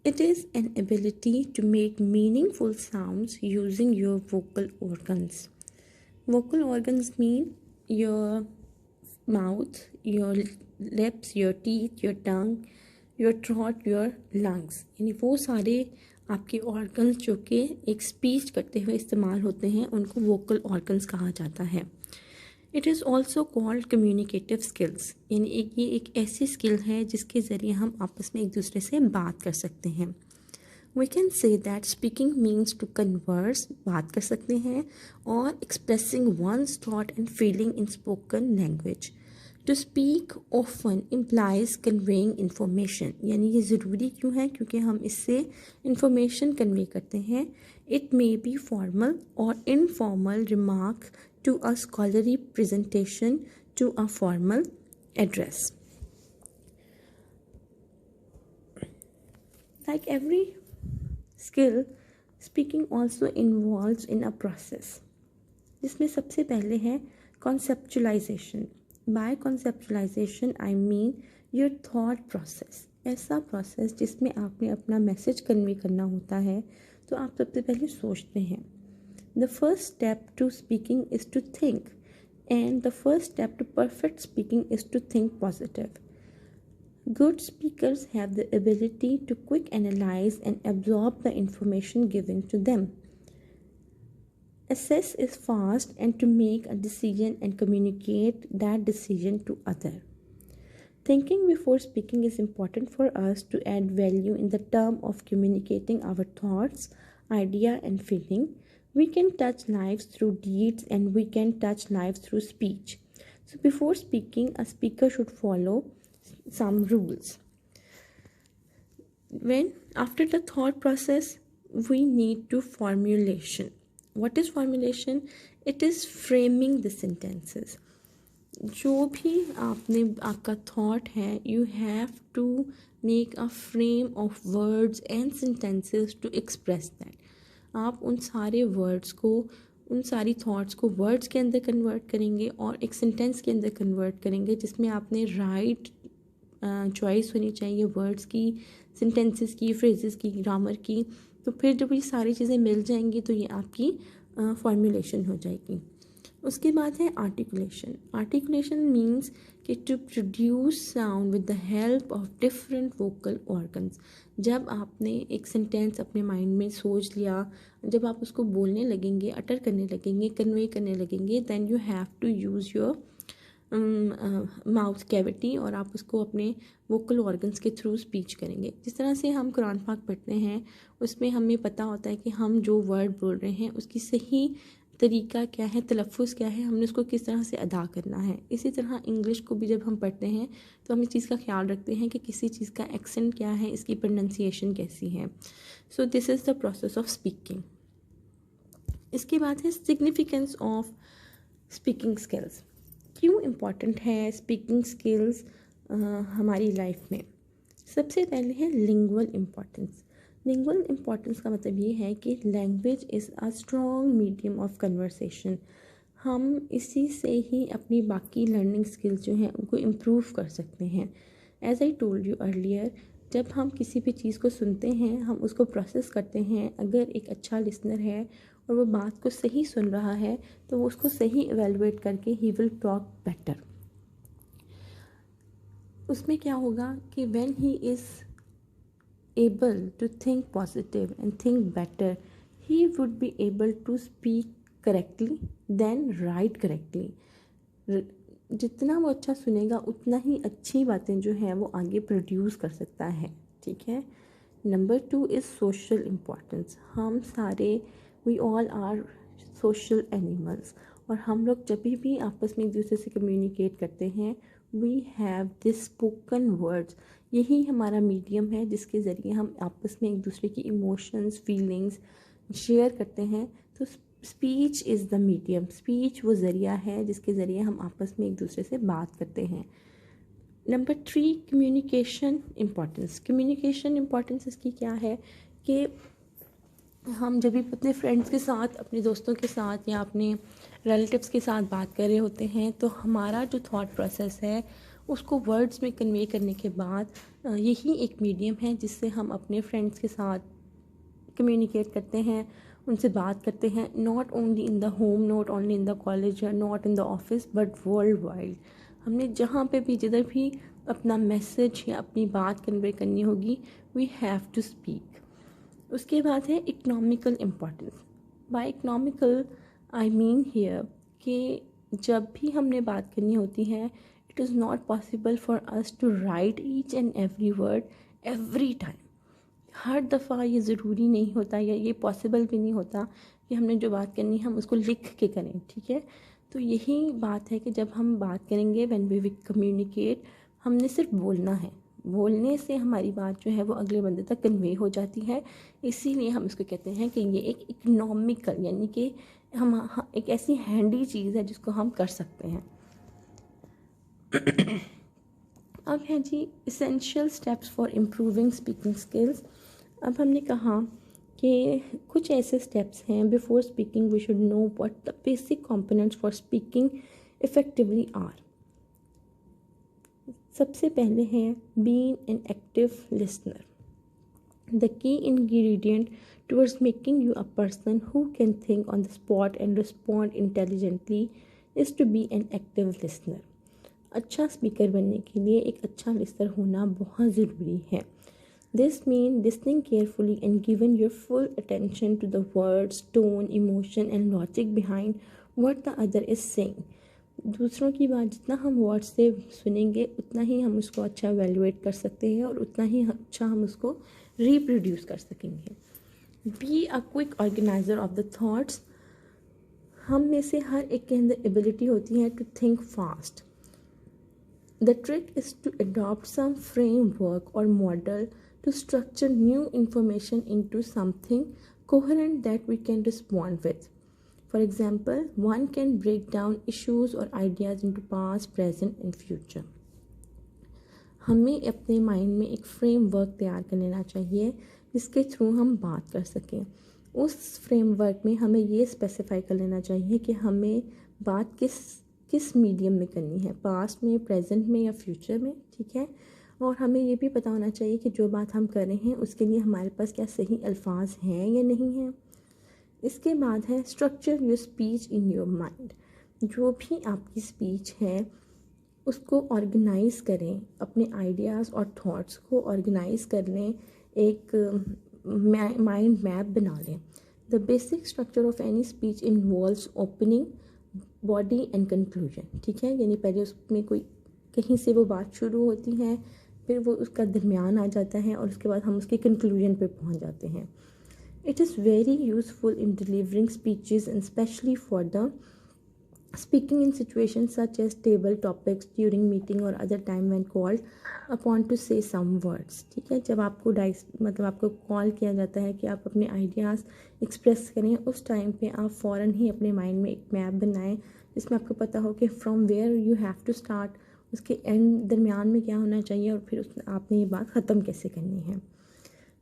It is an ability to make meaningful sounds using your vocal organs. Vocal organs mean your mouth, your lips, your teeth, your tongue, your throat, your lungs. यानी वो सारे आपके organs जो कि एक speech करते हुए इस्तेमाल होते हैं उनको वोकल ऑर्गन्स कहा जाता है. It is also called communicative skills, यानी ये एक ऐसी स्किल है जिसके ज़रिए हम आपस में एक दूसरे से बात कर सकते हैं. We can say that speaking means to converse, बात कर सकते हैं, और expressing one's thought and feeling in spoken language. To speak often implies conveying information, यानी ये ज़रूरी क्यों है, क्योंकि हम इससे इंफॉर्मेशन कन्वे करते हैं. इट मे बी फॉर्मल और informal remark to a scholarly presentation to a formal address. Like every skill, speaking also involves in a process. जिसमें सबसे पहले है conceptualization. By conceptualization I mean your thought process. ऐसा process जिसमें आपने अपना message convey करना होता है, तो आप सबसे पहले सोचते हैं. The first step to speaking is to think, and the first step to perfect speaking is to think positive. Good speakers have the ability to quick analyze and absorb the information given to them. Assess is fast and to make a decision and communicate that decision to other. Thinking before speaking is important for us to add value in the term of communicating our thoughts, idea and feeling. We can touch lives through deeds and we can touch lives through speech. So before speaking, a speaker should follow some rules. After the thought process, we need to formulation. What is formulation? It is framing the sentences. जो भी आपका thought है, you have to make a frame of words and sentences to express that. आप उन सारे words को, उन सारी थॉट्स को वर्ड्स के अंदर कन्वर्ट करेंगे और एक सेंटेंस के अंदर कन्वर्ट करेंगे, जिसमें आपने राइट चॉइस होनी चाहिए वर्ड्स की, सेंटेंसेस की, फ्रेजेस की, ग्रामर की. तो फिर जब ये सारी चीज़ें मिल जाएंगी तो ये आपकी फॉर्मुलेशन हो जाएगी. उसके बाद है आर्टिकुलेशन. आर्टिकुलेशन मीन्स कि to produce sound with the help of different vocal organs. जब आपने एक सेंटेंस अपने माइंड में सोच लिया, जब आप उसको बोलने लगेंगे, अटर करने लगेंगे, कन्वे करने लगेंगे, then you have to use your mouth cavity, और आप उसको अपने वोकल ऑर्गन्स के थ्रू स्पीच करेंगे. जिस तरह से हम कुरान पाक पढ़ते हैं उसमें हमें पता होता है कि हम जो वर्ड बोल रहे हैं उसकी सही तरीका क्या है, तलफ़ुज़ क्या है, हमने उसको किस तरह से अदा करना है. इसी तरह इंग्लिश को भी जब हम पढ़ते हैं तो हम इस चीज़ का ख्याल रखते हैं कि किसी चीज़ का एक्सेंट क्या है, इसकी प्रोनाउंसिएशन कैसी है. So this is the process of speaking. इसके बाद है सिग्निफिकेंस ऑफ स्पीकिंग स्किल्स. क्यों इम्पॉर्टेंट है स्पीकिंग स्किल्स हमारी लाइफ में? सबसे पहले है लिंगुअल इम्पॉर्टेंस. लिंगुअल इम्पॉर्टेंस का मतलब ये है कि language is a strong medium of conversation. हम इसी से ही अपनी बाकी लर्निंग स्किल्स जो हैं उनको इम्प्रूव कर सकते हैं. As I told you earlier, जब हम किसी भी चीज़ को सुनते हैं, हम उसको प्रोसेस करते हैं. अगर एक अच्छा लिसनर है और वो बात को सही सुन रहा है तो वो उसको सही इवेलुएट करके ही विल टॉक बेटर. उसमें क्या होगा कि when he is able to think positive and think better, he would be able to speak correctly then write correctly. जितना वो अच्छा सुनेगा उतना ही अच्छी बातें जो हैं वो आगे प्रोड्यूस कर सकता है. ठीक है. Number 2 is social importance. हम सारे we all are social animals, और हम लोग जब भी आपस में एक दूसरे से कम्युनिकेट करते हैं, we have this spoken words. यही हमारा मीडियम है जिसके ज़रिए हम आपस में एक दूसरे की इमोशंस, फीलिंग्स शेयर करते हैं. तो speech is the medium. Speech वो ज़रिया है जिसके ज़रिए हम आपस में एक दूसरे से बात करते हैं. Number 3, communication importance. Communication importance इसकी क्या है कि हम जब भी अपने फ्रेंड्स के साथ, अपने दोस्तों के साथ या अपने रिलेटिव्स के साथ बात कर रहे होते हैं तो हमारा जो थॉट प्रोसेस है उसको वर्ड्स में कन्वे करने के बाद यही एक मीडियम है जिससे हम अपने फ्रेंड्स के साथ कम्युनिकेट करते हैं, उनसे बात करते हैं, not only in the home, not only in the college, not in the office, but world wide. हमने जहाँ पे भी जिधर भी अपना मैसेज या अपनी बात कन्वे करनी होगी, वी हैव टू स्पीक। उसके बाद है economical importance. By economical I mean here कि जब भी हमने बात करनी होती है, it is not possible for us to write each and every word every time. हर दफ़ा ये ज़रूरी नहीं होता या ये पॉसिबल भी नहीं होता कि हमने जो बात करनी है हम उसको लिख के करें, ठीक है। तो यही बात है कि जब हम बात करेंगे, व्हेन वी कम्युनिकेट, हमने सिर्फ बोलना है। बोलने से हमारी बात जो है वो अगले बंदे तक कन्वे हो जाती है। इसीलिए हम इसको कहते हैं कि ये एक इकोनॉमिकल, यानी कि हम एक ऐसी हैंडी चीज़ है जिसको हम कर सकते हैं। अब है जी essential steps for improving speaking skills. अब हमने कहा कि कुछ ऐसे स्टेप्स हैं before speaking we should know what the basic components for speaking effectively are. सबसे पहले है being an active listener. The key ingredient towards making you a person who can think on the spot and respond intelligently is to be an active listener. अच्छा speaker बनने के लिए एक अच्छा listener होना बहुत ज़रूरी है। This means listening carefully and giving your full attention to the words, tone, emotion and logic behind what the other is saying. दूसरों की बात जितना हम वर्ड से सुनेंगे उतना ही हम उसको अच्छा एवेल्युएट कर सकते हैं और उतना ही अच्छा हम उसको रिप्रोड्यूस कर सकेंगे। Be a quick organiser of the thoughts. हम में से हर एक के अंदर एबिलिटी होती है to think fast. The trick is to adopt some framework और model to structure new information into something coherent that we can respond with. For example, one can break down issues or ideas into past, present and future. हमें अपने mind में एक framework तैयार कर लेना चाहिए जिसके थ्रू हम बात कर सकें। उस फ्रेमवर्क में हमें ये स्पेसिफाई कर लेना चाहिए कि हमें बात किस मीडियम में करनी है, पास्ट में, प्रेजेंट में या फ्यूचर में, ठीक है। और हमें ये भी पता होना चाहिए कि जो बात हम कर रहे हैं उसके लिए हमारे पास क्या सही अल्फाज हैं या नहीं हैं। इसके बाद है structure your speech in your mind. जो भी आपकी स्पीच है उसको ऑर्गेनाइज करें, अपने आइडियाज़ और थॉट्स को ऑर्गेनाइज कर लें, एक माइंड मैप बना लें। The basic structure of any speech involves opening, body and conclusion, ठीक है। यानी पहले उसमें कोई कहीं से वो बात शुरू होती है, फिर वो उसका दरमियान आ जाता है और उसके बाद हम उसके कंक्लूजन पे पहुंच जाते हैं। It is very useful in delivering speeches and specially for the speaking in situation such as table topics during meeting और other time when called upon to say some words, ठीक है। जब आपको आपको कॉल किया जाता है कि आप अपने आइडियाज़ एक्सप्रेस करें, उस टाइम पे आप फ़ौरन ही अपने माइंड में एक मैप बनाएं जिसमें आपको पता हो कि from where you have to start, उसके एंड दरमियान में क्या होना चाहिए और फिर आपने ये बात ख़त्म कैसे करनी है।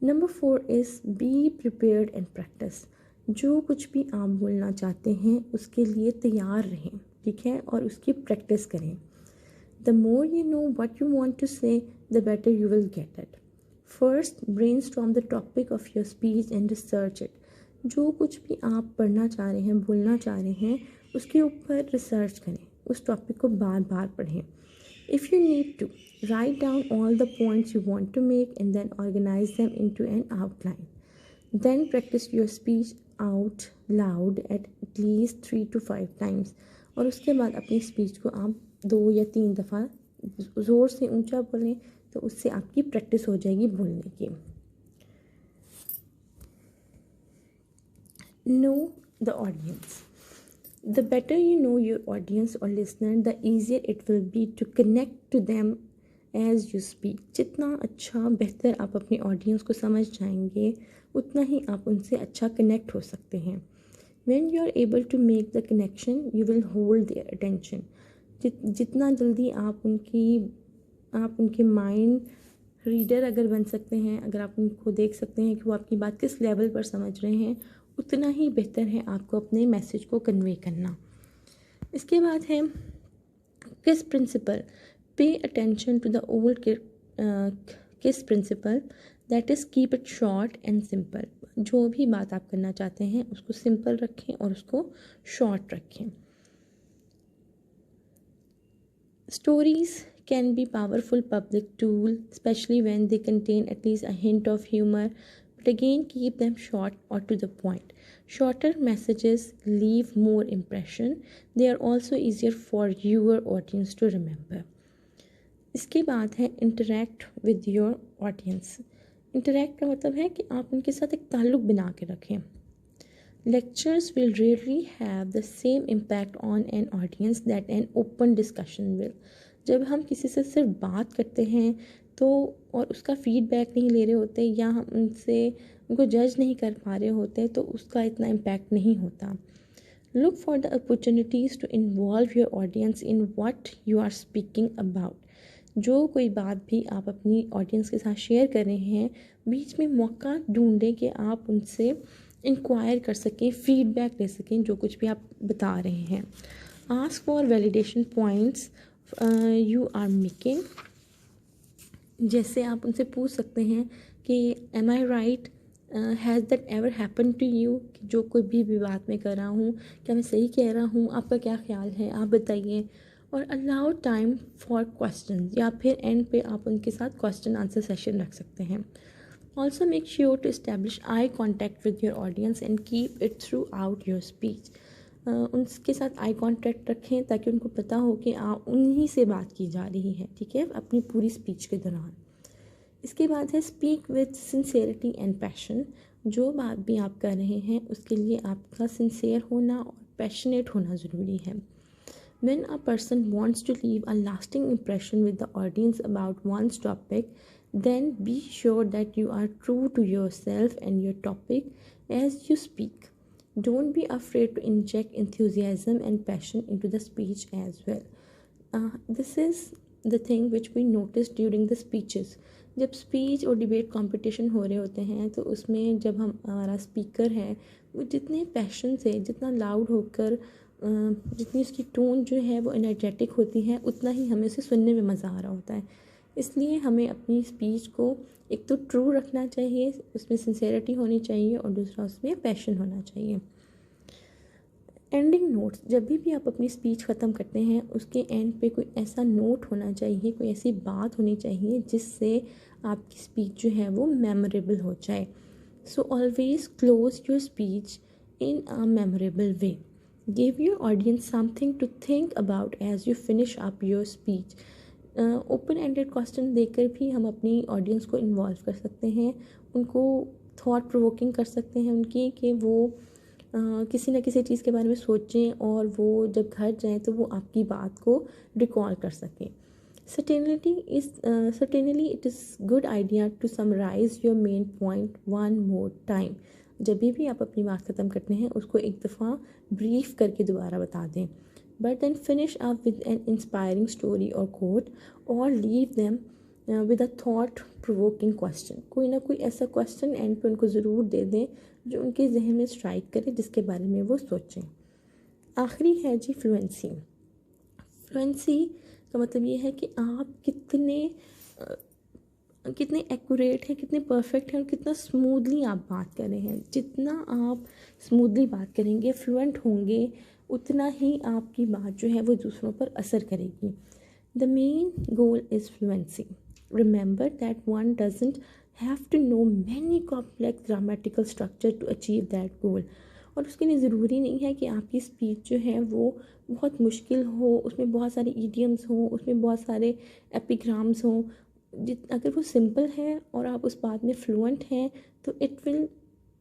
Number 4 is be prepared and practice. जो कुछ भी आप बोलना चाहते हैं उसके लिए तैयार रहें, ठीक है, और उसकी प्रैक्टिस करें। The more you know what you want to say the better you will get it. First brainstorm the topic of your speech and research it. जो कुछ भी आप पढ़ना चाह रहे हैं, बोलना चाह रहे हैं, उसके ऊपर रिसर्च करें, उस टॉपिक को बार बार पढ़ें। If you need to, write down all the points you want to make and then organize them into an outline. Then practice your speech out loud at least 3 to 5 times. और उसके बाद अपनी speech को आप 2 या 3 दफ़ा ज़ोर से ऊंचा बोलें, तो उससे आपकी प्रैक्टिस हो जाएगी बोलने की। Know the audience. The better you know your audience or listener, the easier it will be to connect to them as you speak. जितना अच्छा बेहतर आप अपने ऑडियंस को समझ जाएंगे उतना ही आप उनसे अच्छा कनेक्ट हो सकते हैं। When you are able to make the connection, you will hold their attention. जितना जल्दी आप उनके माइंड रीडर अगर बन सकते हैं, अगर आप उनको देख सकते हैं कि वो आपकी बात किस लेवल पर समझ रहे हैं, उतना ही बेहतर है आपको अपने मैसेज को कन्वे करना। इसके बाद है KISS principle. Pay attention to the old KISS principle, that is keep it short and simple. जो भी बात आप करना चाहते हैं उसको सिंपल रखें और उसको शॉर्ट रखें। Stories can be powerful public tool, especially when they contain at least a hint of humor, but again keep them short or to the point. Shorter messages leave more impression. They are also easier for your audience to remember. इसके बाद है interact with your audience. Interact का मतलब है कि आप उनके साथ एक ताल्लुक़ बना के रखें। Lectures will rarely have the same impact on an audience that an open discussion will. जब हम किसी से सिर्फ बात करते हैं तो और उसका फीडबैक नहीं ले रहे होते या हम उनको जज नहीं कर पा रहे होते तो उसका इतना इम्पैक्ट नहीं होता। Look for the opportunities to involve your audience in what you are speaking about. जो कोई बात भी आप अपनी ऑडियंस के साथ शेयर कर रहे हैं, बीच में मौका ढूंढें कि आप उनसे इंक्वायर कर सकें, फीडबैक ले सकें जो कुछ भी आप बता रहे हैं। Ask for validation points you are making. जैसे आप उनसे पूछ सकते हैं कि am I right, has that ever happen to you, कि जो कोई भी बात मैं कर रहा हूँ क्या मैं सही कह रहा हूँ, आपका क्या ख्याल है, आप बताइए। और अलाउ टाइम फॉर क्वेश्चन, या फिर एंड पे आप उनके साथ क्वेश्चन आंसर सेशन रख सकते हैं। Also make sure to establish eye contact with your audience and keep it throughout your speech. उनके साथ आई कांटेक्ट रखें ताकि उनको पता हो कि आप उन्हीं से बात की जा रही है, ठीक है, अपनी पूरी स्पीच के दौरान। इसके बाद है speak with sincerity and passion. जो बात भी आप कर रहे हैं उसके लिए आपका सिंसेयर होना और पैशनेट होना ज़रूरी है। When a person wants to leave a lasting impression with the audience about one's topic, then be sure that you are true to yourself and your topic as you speak. Don't be afraid to inject enthusiasm and passion into the speech as well. This is the thing which we noticed during the speeches. जब speech और debate competition हो रहे होते हैं तो उसमें जब हमारा स्पीकर है वो जितने पैशन से, जितना लाउड होकर, जितनी उसकी टोन जो है वो एनर्जेटिक होती है, उतना ही हमें उसे सुनने में मज़ा आ रहा होता है। इसलिए हमें अपनी स्पीच को एक तो ट्रू रखना चाहिए, उसमें सिंसेरिटी होनी चाहिए, और दूसरा उसमें पैशन होना चाहिए। एंडिंग नोट्स, जब भी आप अपनी स्पीच ख़त्म करते हैं उसके एंड पे कोई ऐसा नोट होना चाहिए, कोई ऐसी बात होनी चाहिए जिससे आपकी स्पीच जो है वो मेमोरेबल हो जाए। So always close your speech in a memorable way. Give your audience something to think about as you finish up your speech. Open ended question देकर भी हम अपनी ऑडियंस को इन्वॉल्व कर सकते हैं, उनको थॉट प्रोवोकिंग कर सकते हैं उनकी, कि वो किसी न किसी चीज़ के बारे में सोचें और वो जब घर जाएं तो वो आपकी बात को रिकॉल कर सकें। Certainly it is good idea to summarize your main point one more time. जब भी आप अपनी बात ख़त्म करते हैं उसको एक दफ़ा ब्रीफ करके दोबारा बता दें। But then finish up with an inspiring story or quote, or leave them with a thought provoking question. कोई ना कोई ऐसा क्वेश्चन एंड पे उनको ज़रूर दे दें जो उनके जहन में स्ट्राइक करे, जिसके बारे में वो सोचें। आखिरी है जी फ्लुएंसी। फ्लुएंसी का मतलब ये है कि आप कितने एक्यूरेट हैं, कितने परफेक्ट हैं और कितना स्मूथली आप बात कर रहे हैं। जितना आप स्मूथली बात करेंगे, फ्लुएंट होंगे, उतना ही आपकी बात जो है वो दूसरों पर असर करेगी। The main goal is fluency. Remember that one doesn't have to know many complex grammatical structure to achieve that goal. और उसके लिए ज़रूरी नहीं है कि आपकी स्पीच जो है वो बहुत मुश्किल हो, उसमें बहुत सारे ईडियम्स हों, उसमें बहुत सारे एपिग्राम्स हों। अगर वो सिंपल है और आप उस बात में फ्लुएंट हैं तो it will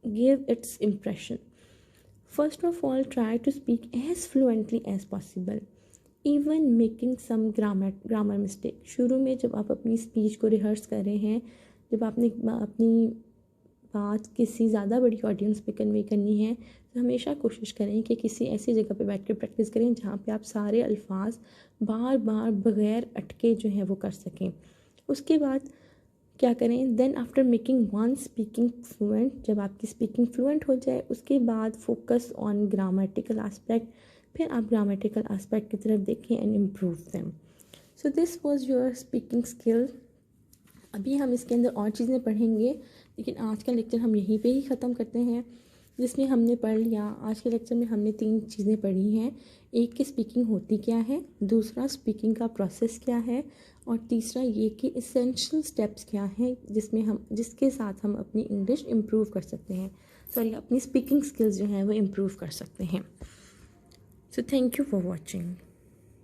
give its impression. First of all try to speak as fluently as possible, even making some grammar mistake. शुरू में जब आप अपनी स्पीच को रिहर्स कर रहे हैं, जब आपने अपनी बात किसी ज़्यादा बड़ी ऑडियंस पे कन्वे करनी है, तो हमेशा कोशिश करें कि किसी ऐसी जगह पे बैठ कर प्रैक्टिस करें जहाँ पे आप सारे अल्फाज बार बार बग़ैर अटके जो है वो कर सकें। उसके बाद क्या करें, then after making one speaking fluent, जब आपकी स्पीकिंग फ्लुएंट हो जाए उसके बाद फोकस ऑन ग्रामेटिकल एस्पेक्ट। फिर आप ग्रामेटिकल एस्पेक्ट की तरफ देखें and improve them. So this was your speaking skill. अभी हम इसके अंदर और चीज़ें पढ़ेंगे, लेकिन आज का लेक्चर हम यहीं पे ही ख़त्म करते हैं, जिसमें हमने पढ़ लिया। आज के लेक्चर में हमने 3 चीज़ें पढ़ी हैं। एक कि स्पीकिंग होती क्या है, दूसरा स्पीकिंग का प्रोसेस क्या है, और तीसरा ये कि इसेंशियल स्टेप्स क्या हैं जिसके साथ हम अपनी इंग्लिश इम्प्रूव कर सकते हैं, अपनी स्पीकिंग स्किल्स जो हैं वो इम्प्रूव कर सकते हैं। So thank you for watching.